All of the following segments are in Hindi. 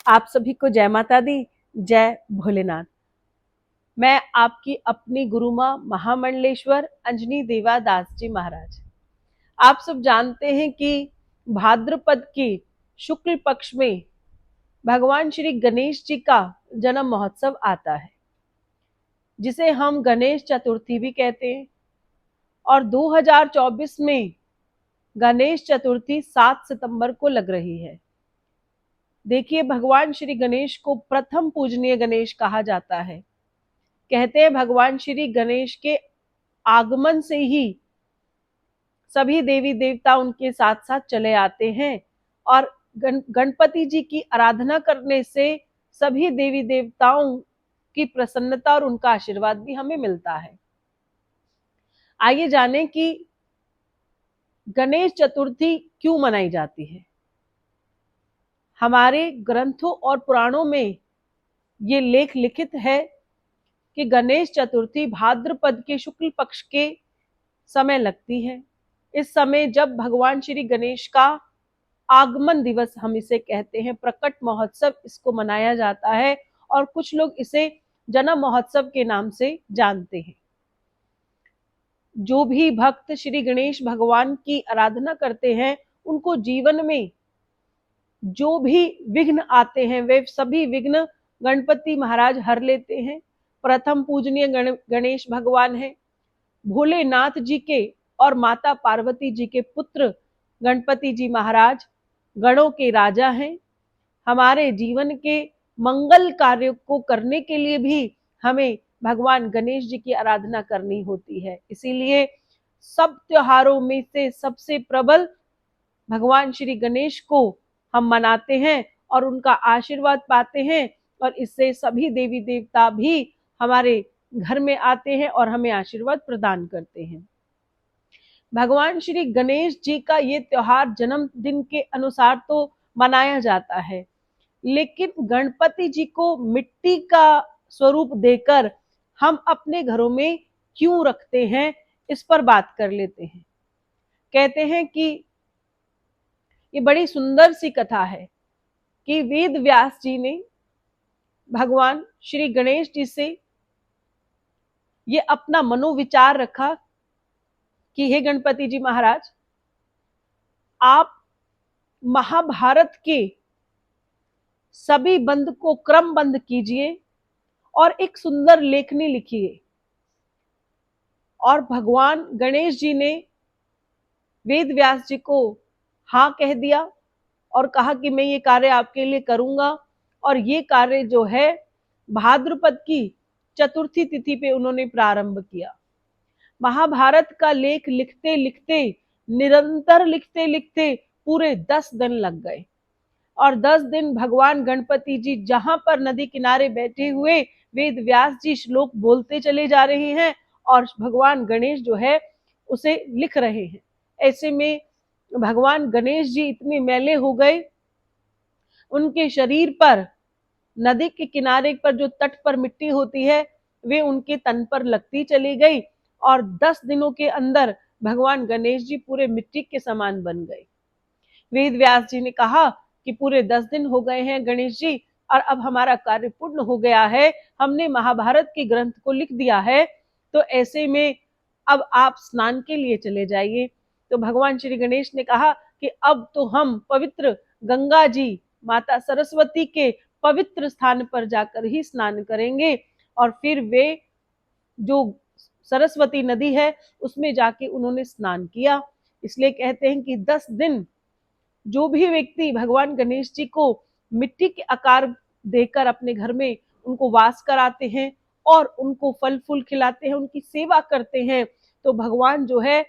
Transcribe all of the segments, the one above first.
आप सभी को जय माता दी, जय भोलेनाथ। मैं आपकी अपनी गुरु माँ महामंडलेश्वर अंजनी देवा दास जी महाराज। आप सब जानते हैं कि भाद्रपद की शुक्ल पक्ष में भगवान श्री गणेश जी का जन्म महोत्सव आता है, जिसे हम गणेश चतुर्थी भी कहते हैं। और 2024 में गणेश चतुर्थी 7 सितंबर को लग रही है। देखिए, भगवान श्री गणेश को प्रथम पूजनीय गणेश कहा जाता है। कहते हैं भगवान श्री गणेश के आगमन से ही सभी देवी देवता उनके साथ साथ चले आते हैं, और गणपति जी की आराधना करने से सभी देवी देवताओं की प्रसन्नता और उनका आशीर्वाद भी हमें मिलता है। आइए जानें कि गणेश चतुर्थी क्यों मनाई जाती है। हमारे ग्रंथों और पुराणों में ये लेख लिखित है कि गणेश चतुर्थी भाद्रपद के शुक्ल पक्ष के समय लगती है। इस समय जब भगवान श्री गणेश का आगमन दिवस हम इसे कहते हैं, प्रकट महोत्सव इसको मनाया जाता है, और कुछ लोग इसे जन्म महोत्सव के नाम से जानते हैं। जो भी भक्त श्री गणेश भगवान की आराधना करते हैं, उनको जीवन में जो भी विघ्न आते हैं वे सभी विघ्न गणपति महाराज हर लेते हैं। प्रथम पूजनीय गणेश भगवान है। भोलेनाथ जी के और माता पार्वती जी के पुत्र गणपति जी महाराज गणों के राजा हैं। हमारे जीवन के मंगल कार्य को करने के लिए भी हमें भगवान गणेश जी की आराधना करनी होती है। इसीलिए सब त्योहारों में से सबसे प्रबल भगवान श्री गणेश को हम मनाते हैं और उनका आशीर्वाद पाते हैं, और इससे सभी देवी देवता भी हमारे घर में आते हैं और हमें आशीर्वाद प्रदान करते हैं। भगवान श्री गणेश जी का ये त्योहार जन्मदिन के अनुसार तो मनाया जाता है, लेकिन गणपति जी को मिट्टी का स्वरूप देकर हम अपने घरों में क्यों रखते हैं, इस पर बात कर लेते हैं। कहते हैं कि ये बड़ी सुंदर सी कथा है कि वेद व्यास जी ने भगवान श्री गणेश जी से ये अपना मनोविचार रखा कि हे गणपति जी महाराज, आप महाभारत के सभी बंद को क्रमबद्ध कीजिए और एक सुंदर लेखनी लिखिए। और भगवान गणेश जी ने वेद व्यास जी को हाँ कह दिया और कहा कि मैं ये कार्य आपके लिए करूंगा। और ये कार्य जो है भाद्रपद की चतुर्थी तिथि पे उन्होंने प्रारंभ किया। महाभारत का लेख लिखते लिखते, निरंतर लिखते लिखते पूरे 10 दिन लग गए, और 10 दिन भगवान गणपति जी जहां पर नदी किनारे बैठे हुए वेद व्यास जी श्लोक बोलते चले जा रहे हैं और भगवान गणेश जो है उसे लिख रहे हैं। ऐसे में भगवान गणेश जी इतने मैले हो गए, उनके शरीर पर नदी के किनारे पर जो तट पर मिट्टी होती है वे उनके तन पर लगती चली गई, और 10 दिनों के अंदर भगवान गणेश जी पूरे मिट्टी के समान बन गए। वेद व्यास जी ने कहा कि पूरे 10 दिन हो गए हैं गणेश जी, और अब हमारा कार्य पूर्ण हो गया है, हमने महाभारत के ग्रंथ को लिख दिया है, तो ऐसे में अब आप स्नान के लिए चले जाइए। तो भगवान श्री गणेश ने कहा कि अब तो हम पवित्र गंगा जी माता सरस्वती के पवित्र स्थान पर जाकर ही स्नान करेंगे। और फिर वे जो सरस्वती नदी है उसमें जाके उन्होंने स्नान किया। इसलिए कहते हैं कि 10 दिन जो भी व्यक्ति भगवान गणेश जी को मिट्टी के आकार देकर अपने घर में उनको वास कराते हैं और उनको फल फूल खिलाते हैं, उनकी सेवा करते हैं, तो भगवान जो है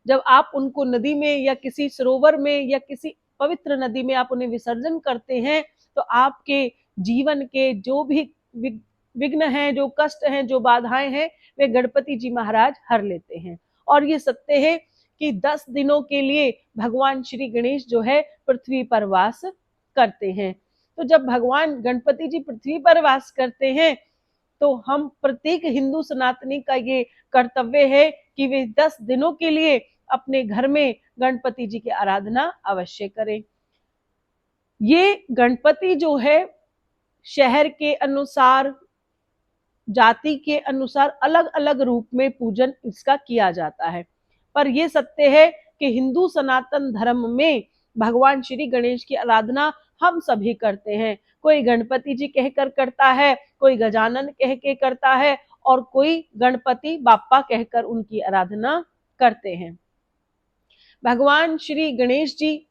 जब आप उनको नदी में या किसी सरोवर में या किसी पवित्र नदी में आप उन्हें विसर्जन करते हैं, तो आपके जीवन के जो भी विघ्न हैं, जो कष्ट हैं, जो बाधाएं हैं, वे गणपति जी महाराज हर लेते हैं। और ये सत्य है कि 10 दिनों के लिए भगवान श्री गणेश जो है पृथ्वी पर वास करते हैं। तो जब भगवान गणपति जी पृथ्वी पर वास करते हैं, तो हम प्रत्येक हिंदू सनातनी का ये कर्तव्य है कि वे 10 दिनों के लिए अपने घर में गणपति जी की आराधना अवश्य करें। ये गणपति जो है शहर के अनुसार, जाति के अनुसार अलग अलग रूप में पूजन इसका किया जाता है, पर यह सत्य है कि हिंदू सनातन धर्म में भगवान श्री गणेश की आराधना हम सभी करते हैं। कोई गणपति जी कहकर करता है, कोई गजानन कह के करता है, और कोई गणपति बाप्पा कहकर उनकी आराधना करते हैं। भगवान श्री गणेश जी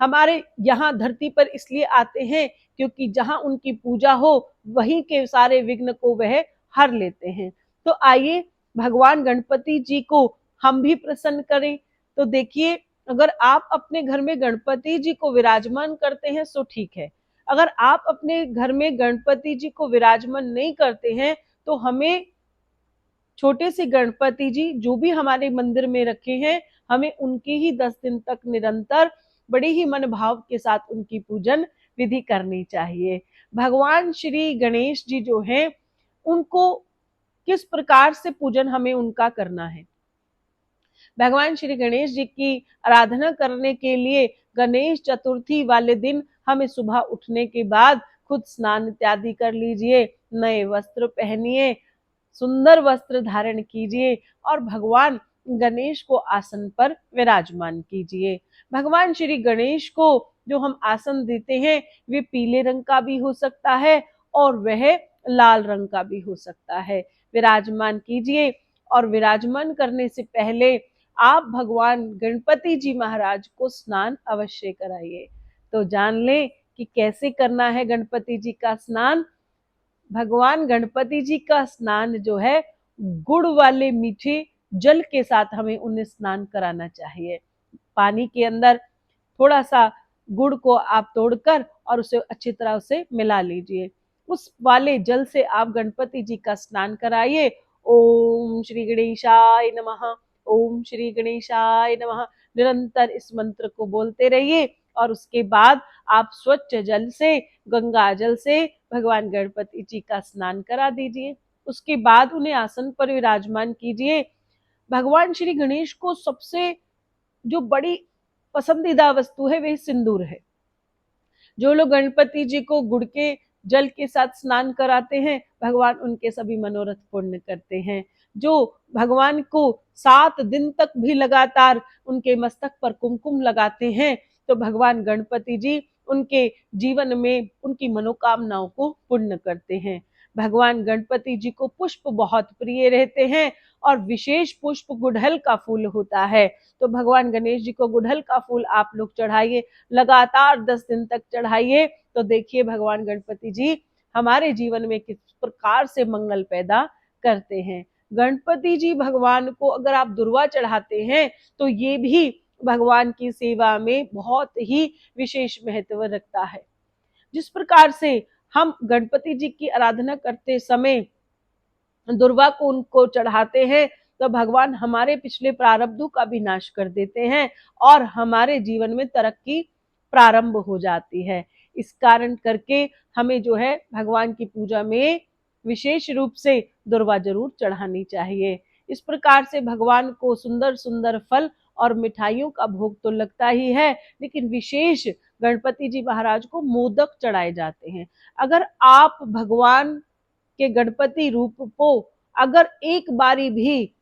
हमारे यहाँ धरती पर इसलिए आते हैं क्योंकि जहां उनकी पूजा हो वहीं के सारे विघ्न को वह हर लेते हैं। तो आइए भगवान गणपति जी को हम भी प्रसन्न करें। तो देखिए, अगर आप अपने घर में गणपति जी को विराजमान करते हैं तो ठीक है, अगर आप अपने घर में गणपति जी को विराजमान नहीं करते हैं तो हमें छोटे से गणपति जी जो भी हमारे मंदिर में रखे हैं, हमें उनकी ही 10 दिन तक निरंतर बड़े ही मन भाव के साथ उनकी पूजन विधि करनी चाहिए। भगवान श्री गणेश जी जो हैं, उनको किस प्रकार से पूजन हमें उनका करना है। भगवान श्री गणेश जी की आराधना करने के लिए गणेश चतुर्थी वाले दिन हमें सुबह उठने के बाद खुद स्नान इत्यादि कर लीजिए, नए वस्त्र पहनिए, सुंदर वस्त्र धारण कीजिए और भगवान गणेश को आसन पर विराजमान कीजिए। भगवान श्री गणेश को जो हम आसन देते हैं वे पीले रंग का भी हो सकता है और वह लाल रंग का भी हो सकता है। विराजमान कीजिए और विराजमान करने से पहले आप भगवान गणपति जी महाराज को स्नान अवश्य कराइए। तो जान लें कि कैसे करना है गणपति जी का स्नान। भगवान गणपति जी का स्नान जो है गुड़ वाले मीठे जल के साथ हमें उन्हें स्नान कराना चाहिए। पानी के अंदर थोड़ा सा गुड़ को आप तोड़कर और उसे अच्छी तरह से मिला लीजिए, उस वाले जल से आप गणपति जी का स्नान कराइए। ओम श्री गणेशाय नमः, ओम श्री गणेशाय नमः निरंतर इस मंत्र को बोलते रहिए और उसके बाद आप स्वच्छ जल से, गंगा जल से भगवान गणपति जी का स्नान करा दीजिए। उसके बाद उन्हें आसन पर विराजमान कीजिए। भगवान श्री गणेश को सबसे जो बड़ी पसंदीदा वस्तु है वह सिंदूर है। जो लोग गणपति जी को गुड़ के जल के साथ स्नान कराते हैं, भगवान उनके सभी मनोरथ पूर्ण करते हैं। जो भगवान को 7 दिन तक भी लगातार उनके मस्तक पर कुमकुम लगाते हैं, तो भगवान गणपति जी उनके जीवन में उनकी मनोकामनाओं को पूर्ण करते हैं। भगवान गणपति जी को पुष्प बहुत प्रिय रहते हैं और विशेष पुष्प गुड़हल का फूल होता है। तो भगवान गणेश जी को गुड़हल का फूल आप लोग चढ़ाइए, लगातार 10 दिन तक चढ़ाइए। तो देखिए भगवान गणपति जी हमारे जीवन में किस प्रकार से मंगल पैदा करते हैं। गणपति जी भगवान को अगर आप दुर्वा चढ़ाते हैं तो ये भी भगवान की सेवा में बहुत ही विशेष महत्व रखता है। जिस प्रकार से हम गणपति जी की आराधना करते समय दुर्वा को उनको चढ़ाते हैं, तो भगवान हमारे पिछले प्रारब्धों का भी नाश कर देते हैं और हमारे जीवन में तरक्की प्रारंभ हो जाती है। इस कारण करके हमें जो है भगवान की पूजा में विशेष रूप से दुर्वा जरूर चढ़ानी चाहिए। इस प्रकार से भगवान को सुंदर सुंदर फल और मिठाइयों का भोग तो लगता ही है, लेकिन विशेष गणपति जी महाराज को मोदक चढ़ाए जाते हैं। अगर आप भगवान के गणपति रूप को अगर एक बारी भी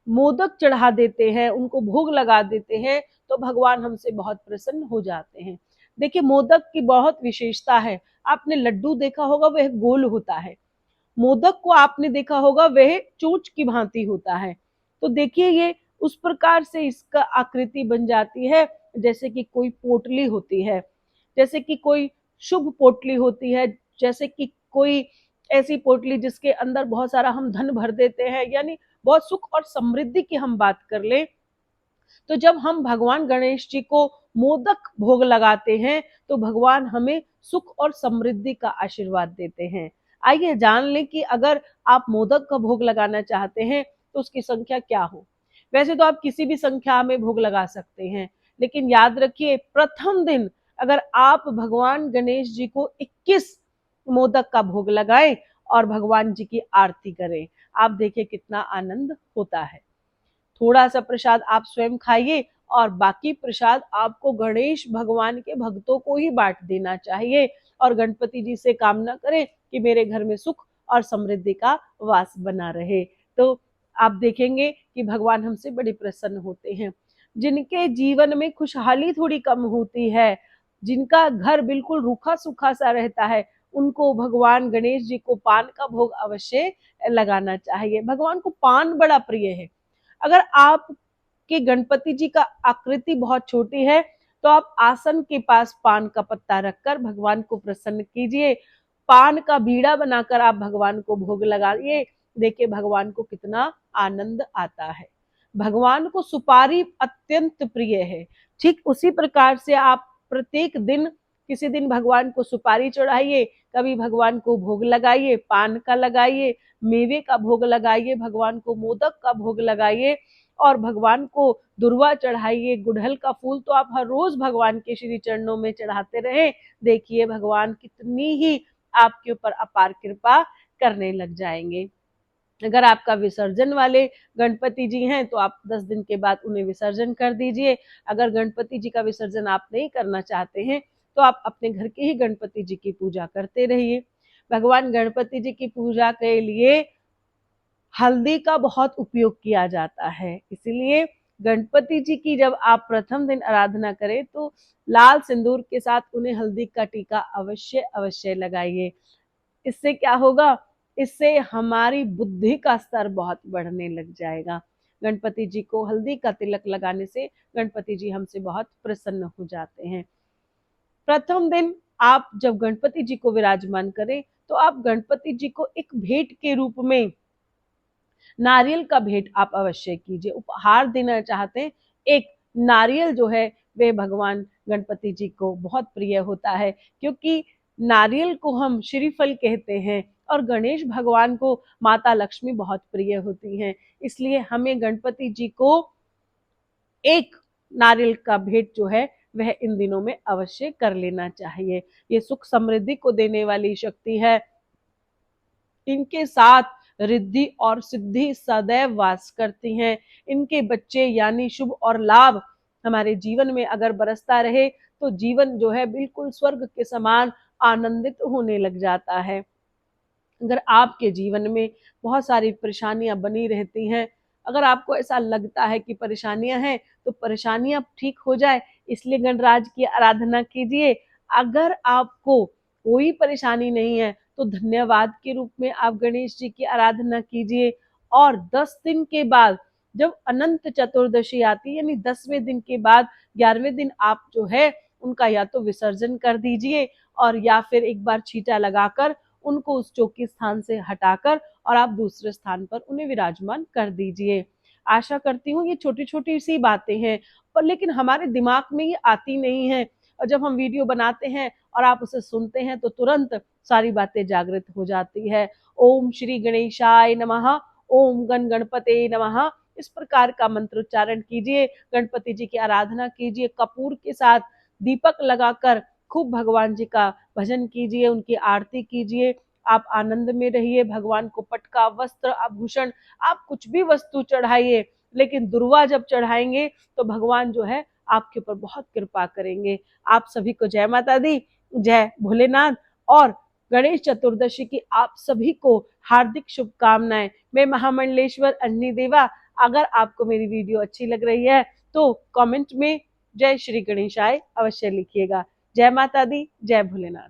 मोदक चढ़ा देते हैं, उनको भोग लगा देते हैं, तो भगवान हमसे बहुत प्रसन्न हो जाते हैं। देखिए मोदक की बहुत विशेषता है। आपने लड्डू देखा होगा, वह गोल होता है। मोदक को आपने देखा होगा, वह चोंच की भांति होता है। तो देखिए ये उस प्रकार से इसका आकृति बन जाती है जैसे कि कोई पोटली होती है, जैसे कि कोई शुभ पोटली होती है, जैसे कि कोई ऐसी पोटली जिसके अंदर बहुत सारा हम धन भर देते हैं, यानी बहुत सुख और समृद्धि की हम बात कर ले। तो जब हम भगवान गणेश जी को मोदक भोग लगाते हैं तो भगवान हमें सुख और समृद्धि का आशीर्वाद देते हैं। आइए जान लें कि अगर आप मोदक का भोग लगाना चाहते हैं तो उसकी संख्या क्या हो। वैसे तो आप किसी भी संख्या में भोग लगा सकते हैं, लेकिन याद रखिए प्रथम दिन अगर आप भगवान गणेश जी को 21 मोदक का भोग लगाएं और भगवान जी की आरती करें, आप देखिए कितना आनंद होता है। थोड़ा सा प्रसाद आप स्वयं खाइए और बाकी प्रसाद आपको गणेश भगवान के भक्तों को ही बांट देना चाहिए और गणपति जी से कामना करें कि मेरे घर में सुख और समृद्धि का वास बना रहे। तो आप देखेंगे कि भगवान हमसे बड़े प्रसन्न होते हैं। जिनके जीवन में खुशहाली थोड़ी कम होती है, जिनका घर बिल्कुल रूखा सूखा सा रहता है, उनको भगवान गणेश जी को पान का भोग अवश्य लगाना चाहिए। भगवान को पान बड़ा प्रिय है। अगर आपके गणपति जी का आकृति बहुत छोटी है तो आप आसन के पास पान का पत्ता रखकर भगवान को प्रसन्न कीजिए। पान का बीड़ा बनाकर आप भगवान को भोग लगाइए। देखिए भगवान को कितना आनंद आता है। भगवान को सुपारी अत्यंत प्रिय है। ठीक उसी प्रकार से आप प्रत्येक दिन किसी दिन भगवान को सुपारी चढ़ाइए, कभी भगवान को भोग लगाइए, पान का लगाइए, मेवे का भोग लगाइए, भगवान को मोदक का भोग लगाइए और भगवान को दुर्वा चढ़ाइए। गुड़हल का फूल तो आप हर रोज भगवान के श्री चरणों में चढ़ाते रहे। देखिए भगवान कितनी ही आपके ऊपर अपार कृपा करने लग जाएंगे। अगर आपका विसर्जन वाले गणपति जी हैं तो आप 10 दिन के बाद उन्हें विसर्जन कर दीजिए। अगर गणपति जी का विसर्जन आप नहीं करना चाहते हैं तो आप अपने घर के ही गणपति जी की पूजा करते रहिए। भगवान गणपति जी की पूजा के लिए हल्दी का बहुत उपयोग किया जाता है, इसलिए गणपति जी की जब आप प्रथम दिन आराधना करें तो लाल सिंदूर के साथ उन्हें हल्दी का टीका अवश्य अवश्य लगाइए। इससे क्या होगा, इससे हमारी बुद्धि का स्तर बहुत बढ़ने लग जाएगा। गणपति जी को हल्दी का तिलक लगाने से गणपति जी हमसे बहुत प्रसन्न हो जाते हैं। प्रथम दिन आप जब गणपति जी को विराजमान करें तो आप गणपति जी को एक भेंट के रूप में नारियल का भेंट आप अवश्य कीजिए। उपहार देना चाहते हैं, एक नारियल जो है वे भगवान गणपति जी को बहुत प्रिय होता है, क्योंकि नारियल को हम श्रीफल कहते हैं और गणेश भगवान को माता लक्ष्मी बहुत प्रिय होती हैं। इसलिए हमें गणपति जी को एक नारियल का भेंट जो है वह इन दिनों में अवश्य कर लेना चाहिए। ये सुख समृद्धि को देने वाली शक्ति है। इनके साथ रिद्धि और सिद्धि सदैव वास करती हैं। इनके बच्चे यानी शुभ और लाभ हमारे जीवन में अगर बरसता रहे तो जीवन जो है बिल्कुल स्वर्ग के समान आनंदित होने लग जाता है। अगर आपके जीवन में बहुत सारी परेशानियां बनी रहती हैं, अगर आपको ऐसा लगता है कि परेशानियां हैं तो परेशानियां ठीक हो जाए, इसलिए गणराज की आराधना कीजिए। अगर आपको कोई परेशानी नहीं है तो धन्यवाद के रूप में आप गणेश जी की आराधना कीजिए। और 10 दिन के बाद जब अनंत चतुर्दशी आती है, यानी 10वें दिन के बाद 11वें दिन आप जो है उनका या तो विसर्जन कर दीजिए और या फिर एक बार छींटा लगाकर उनको उस चौकी स्थान से हटाकर और आप दूसरे स्थान पर उन्हें विराजमान कर दीजिए। आशा करती हूँ ये छोटी छोटी सी बातें हैं, पर लेकिन हमारे दिमाग में ये आती नहीं है, और जब हम वीडियो बनाते हैं और आप उसे सुनते हैं तो तुरंत सारी बातें जागृत हो जाती है। ओम श्री गणेशाय नमः, ओम गण गणपते नमः, इस प्रकार का मंत्रोच्चारण कीजिए। गणपति जी की आराधना कीजिए, कपूर के साथ दीपक लगाकर खूब भगवान जी का भजन कीजिए, उनकी आरती कीजिए। आप आनंद में रहिए। भगवान को पटका, वस्त्र, आभूषण, आप कुछ भी वस्तु चढ़ाइए, लेकिन दुर्वा जब चढ़ाएंगे तो भगवान जो है आपके ऊपर बहुत कृपा करेंगे। आप सभी को जय माता दी, जय भोलेनाथ, और गणेश चतुर्दशी की आप सभी को हार्दिक शुभकामनाएं। मैं महामंडलेश्वर अंजनी देवा। अगर आपको मेरी वीडियो अच्छी लग रही है तो कमेंट में जय श्री गणेशाय अवश्य लिखिएगा। जय माता दी, जय भोलेनाथ।